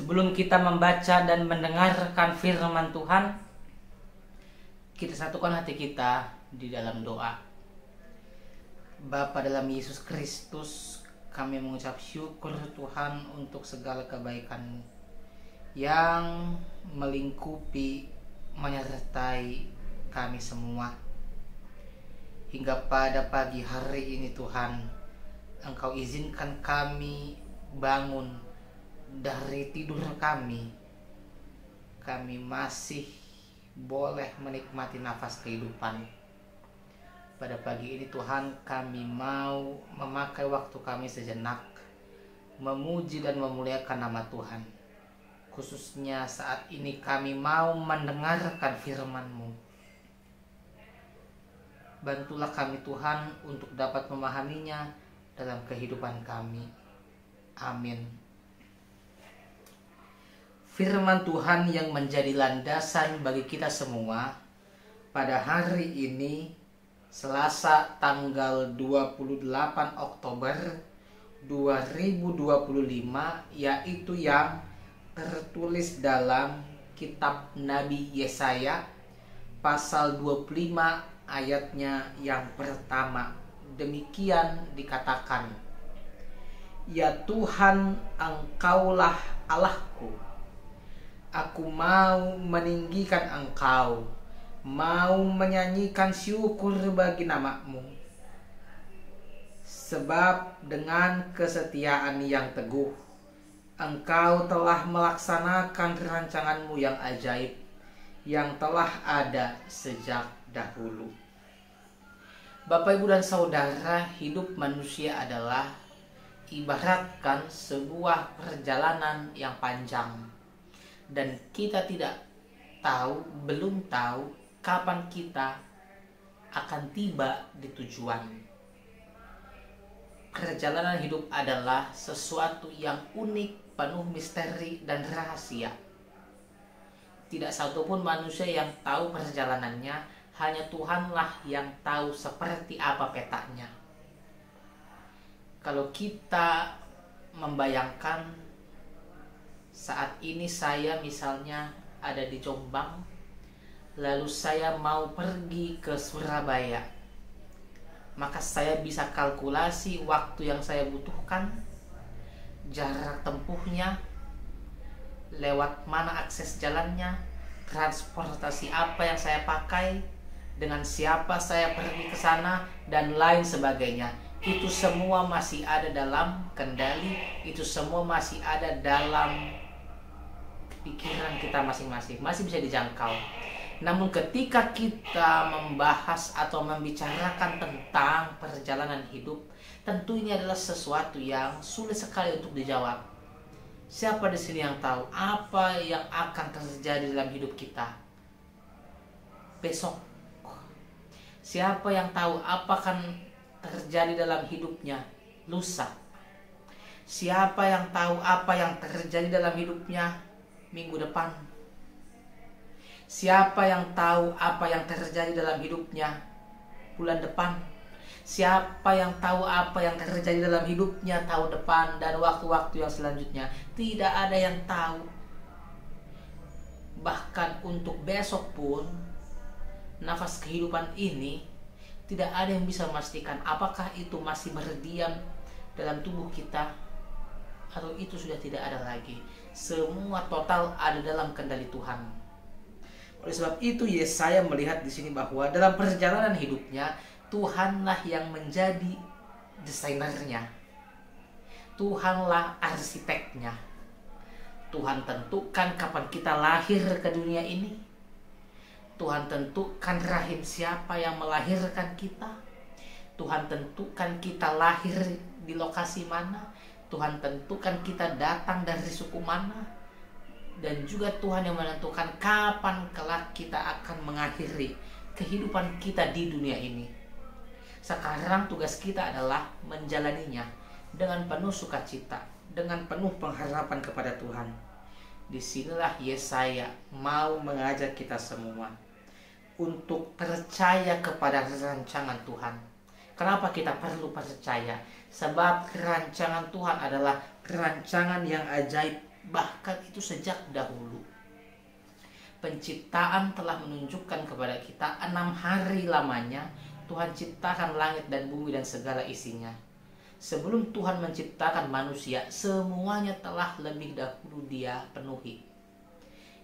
Sebelum kita membaca dan mendengarkan firman Tuhan, kita satukan hati kita di dalam doa. Bapa dalam Yesus Kristus, kami mengucap syukur Tuhan untuk segala kebaikan-Mu yang melingkupi, menyertai kami semua. Hingga pada pagi hari ini Tuhan, Engkau izinkan kami bangun dari tidur kami masih boleh menikmati nafas kehidupan. Pada pagi ini Tuhan, kami mau memakai waktu kami sejenak memuji dan memuliakan nama Tuhan. Khususnya saat ini kami mau mendengarkan firman-Mu. Bantulah kami Tuhan untuk dapat memahaminya dalam kehidupan kami. Amin. Firman Tuhan yang menjadi landasan bagi kita semua pada hari ini, Selasa tanggal 28 Oktober 2025, yaitu yang tertulis dalam kitab Nabi Yesaya pasal 25 ayatnya yang pertama. Demikian dikatakan, "Ya Tuhan, Engkaulah Allahku. Aku mau meninggikan Engkau, mau menyanyikan syukur bagi nama-Mu. Sebab dengan kesetiaan yang teguh, Engkau telah melaksanakan rancangan-Mu yang ajaib, yang telah ada sejak dahulu." Bapak, Ibu, dan Saudara, hidup manusia adalah ibaratkan sebuah perjalanan yang panjang. Dan kita belum tahu kapan kita akan tiba di tujuan. Perjalanan hidup adalah sesuatu yang unik, penuh misteri dan rahasia. Tidak satupun manusia yang tahu perjalanannya, hanya Tuhanlah yang tahu seperti apa petanya. Kalau kita membayangkan saat ini saya misalnya ada di Jombang, lalu saya mau pergi ke Surabaya, maka saya bisa kalkulasi waktu yang saya butuhkan, jarak tempuhnya, lewat mana akses jalannya, transportasi apa yang saya pakai, dengan siapa saya pergi ke sana, dan lain sebagainya. Itu semua masih ada dalam kendali, itu semua masih ada dalam pikiran kita masing-masing, masih bisa dijangkau. Namun ketika kita membahas atau membicarakan tentang perjalanan hidup, tentu ini adalah sesuatu yang sulit sekali untuk dijawab. Siapa di sini yang tahu apa yang akan terjadi dalam hidup kita besok? Siapa yang tahu apa akan terjadi dalam hidupnya lusa? Siapa yang tahu apa yang terjadi dalam hidupnya minggu depan? Siapa yang tahu apa yang terjadi dalam hidupnya bulan depan? Siapa yang tahu apa yang terjadi dalam hidupnya tahun depan dan waktu-waktu yang selanjutnya? Tidak ada yang tahu. Bahkan untuk besok pun, nafas kehidupan ini tidak ada yang bisa memastikan apakah itu masih berdiam dalam tubuh kita atau itu sudah tidak ada lagi. Semua total ada dalam kendali Tuhan. Oleh sebab itu Yesaya melihat di sini bahwa dalam perjalanan hidupnya Tuhanlah yang menjadi desainernya. Tuhanlah arsiteknya. Tuhan tentukan kapan kita lahir ke dunia ini. Tuhan tentukan rahim siapa yang melahirkan kita. Tuhan tentukan kita lahir di lokasi mana. Tuhan tentukan kita datang dari suku mana. Dan juga Tuhan yang menentukan kapan kelak kita akan mengakhiri kehidupan kita di dunia ini. Sekarang tugas kita adalah menjalaninya dengan penuh sukacita, dengan penuh pengharapan kepada Tuhan. Disinilah Yesaya mau mengajak kita semua untuk percaya kepada rancangan Tuhan. Kenapa kita perlu percaya? Sebab rancangan Tuhan adalah rancangan yang ajaib, Bahkan itu sejak dahulu. Penciptaan telah menunjukkan kepada kita 6 hari lamanya Tuhan ciptakan langit dan bumi dan segala isinya. Sebelum Tuhan menciptakan manusia, semuanya telah lebih dahulu Dia penuhi.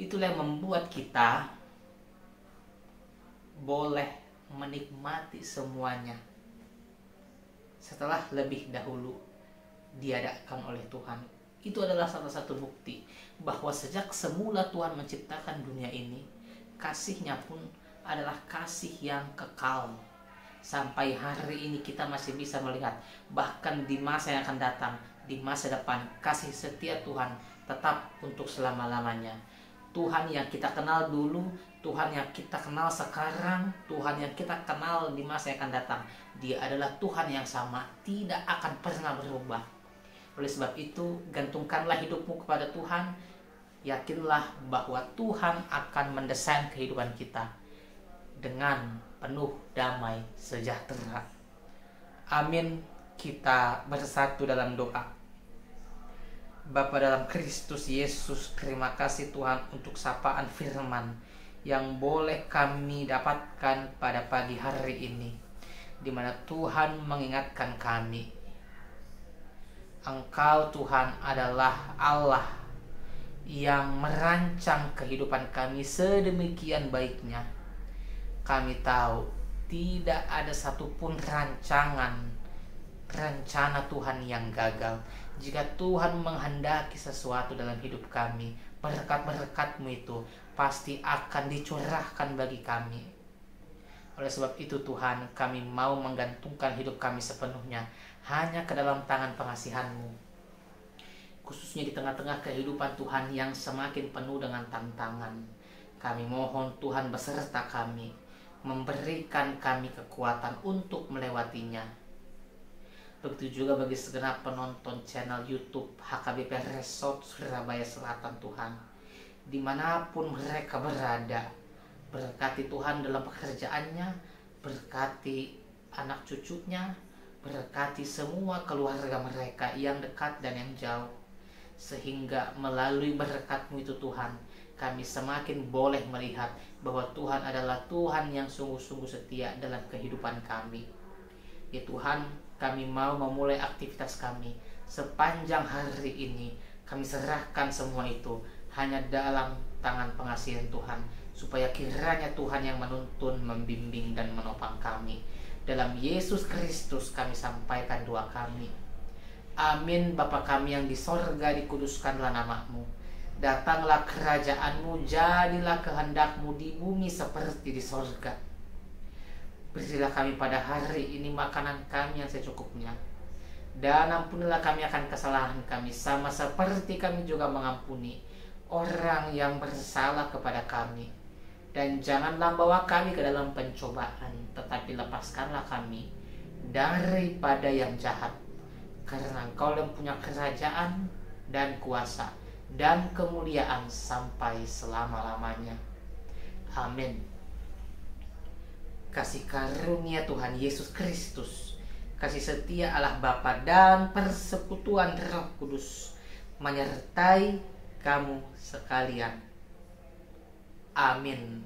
Itulah yang membuat kita boleh menikmati semuanya setelah lebih dahulu diadakan oleh Tuhan. Itu adalah salah satu bukti bahwa sejak semula Tuhan menciptakan dunia ini, kasih-Nya pun adalah kasih yang kekal. Sampai hari ini kita masih bisa melihat, bahkan di masa yang akan datang, di masa depan, kasih setia Tuhan tetap untuk selama-lamanya. Tuhan yang kita kenal dulu, Tuhan yang kita kenal sekarang, Tuhan yang kita kenal di masa yang akan datang, Dia adalah Tuhan yang sama, tidak akan pernah berubah. Oleh sebab itu, gantungkanlah hidupmu kepada Tuhan. Yakinlah bahwa Tuhan akan mendesain kehidupan kita dengan penuh damai sejahtera. Amin. Kita bersatu dalam doa. Bapa dalam Kristus Yesus, terima kasih Tuhan untuk sapaan firman yang boleh kami dapatkan pada pagi hari ini, di mana Tuhan mengingatkan kami, Engkau Tuhan adalah Allah yang merancang kehidupan kami sedemikian baiknya. Kami tahu tidak ada satupun rencana Tuhan yang gagal. Jika Tuhan menghendaki sesuatu dalam hidup kami, berkat-berkat-Mu itu pasti akan dicurahkan bagi kami. Oleh sebab itu Tuhan, kami mau menggantungkan hidup kami sepenuhnya hanya ke dalam tangan pengasihan-Mu. Khususnya di tengah-tengah kehidupan Tuhan yang semakin penuh dengan tantangan. Kami mohon Tuhan beserta kami, memberikan kami kekuatan untuk melewatinya. Begitu juga bagi segenap penonton channel YouTube HKBP Resort Surabaya Selatan Tuhan, dimanapun mereka berada. Berkati Tuhan dalam pekerjaannya, berkati anak cucunya, berkati semua keluarga mereka yang dekat dan yang jauh. Sehingga melalui berkat-Mu itu Tuhan, kami semakin boleh melihat bahwa Tuhan adalah Tuhan yang sungguh-sungguh setia dalam kehidupan kami. Ya Tuhan, kami mau memulai aktivitas kami sepanjang hari ini. Kami serahkan semua itu hanya dalam tangan pengasihan Tuhan, supaya kiranya Tuhan yang menuntun, membimbing, dan menopang kami. Dalam Yesus Kristus kami sampaikan doa kami. Amin. Bapa kami yang di sorga, dikuduskanlah nama-Mu. Datanglah kerajaan-Mu, jadilah kehendak-Mu di bumi seperti di sorga. Berilah kami pada hari ini makanan kami yang secukupnya. Dan ampunilah kami akan kesalahan kami, sama seperti kami juga mengampuni orang yang bersalah kepada kami. Dan janganlah bawa kami ke dalam pencobaan, tetapi lepaskanlah kami daripada yang jahat. Karena Engkau yang punya kerajaan dan kuasa dan kemuliaan sampai selama-lamanya. Amin. Kasih karunia Tuhan Yesus Kristus, kasih setia Allah Bapa dan persekutuan Roh Kudus menyertai kamu sekalian. Amin.